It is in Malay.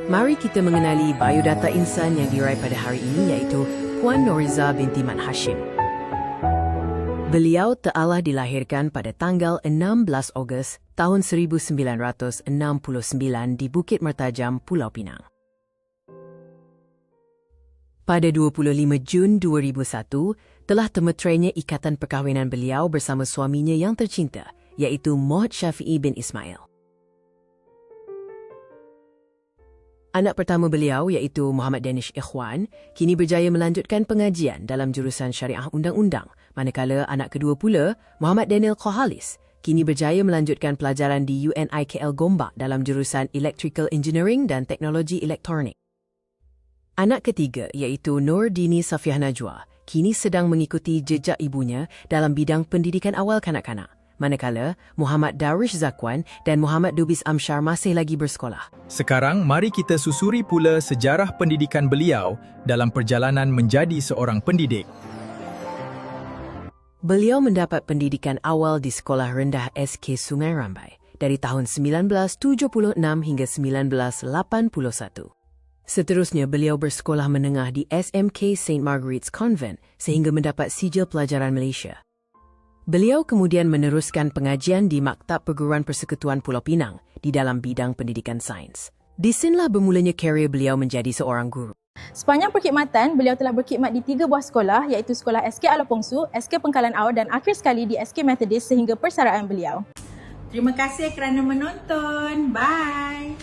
Mari kita mengenali biodata insan yang diraih pada hari ini iaitu Puan Noriza binti Mat Hashim. Beliau telah dilahirkan pada tanggal 16 Ogos tahun 1969 di Bukit Mertajam, Pulau Pinang. Pada 25 Jun 2001, telah termeterainya ikatan perkahwinan beliau bersama suaminya yang tercinta, iaitu Mohd Syafiee bin Ismail. Anak pertama beliau, iaitu Muhammad Danish Ikhwan, kini berjaya melanjutkan pengajian dalam jurusan Syariah Undang-Undang, manakala anak kedua pula, Muhammad Daniel Khohalis, kini berjaya melanjutkan pelajaran di UNIKL Gombak dalam jurusan Electrical Engineering dan Teknologi Elektronik. Anak ketiga, iaitu Nur Dini Safiah Najwa, kini sedang mengikuti jejak ibunya dalam bidang pendidikan awal kanak-kanak, manakala Muhammad Darwish Zakwan dan Muhammad Dubis Amshar masih lagi bersekolah. Sekarang, mari kita susuri pula sejarah pendidikan beliau dalam perjalanan menjadi seorang pendidik. Beliau mendapat pendidikan awal di Sekolah Rendah SK Sungai Rambai dari tahun 1976 hingga 1981. Seterusnya, beliau bersekolah menengah di SMK St. Margaret's Convent sehingga mendapat sijil pelajaran Malaysia. Beliau kemudian meneruskan pengajian di Maktab Perguruan Persekutuan Pulau Pinang di dalam bidang pendidikan sains. Di sinilah bermulanya karier beliau menjadi seorang guru. Sepanjang perkhidmatan, beliau telah berkhidmat di 3 buah sekolah iaitu Sekolah SK Alapongsu, SK Pengkalan Awar dan akhir sekali di SK Methodist sehingga persaraan beliau. Terima kasih kerana menonton. Bye!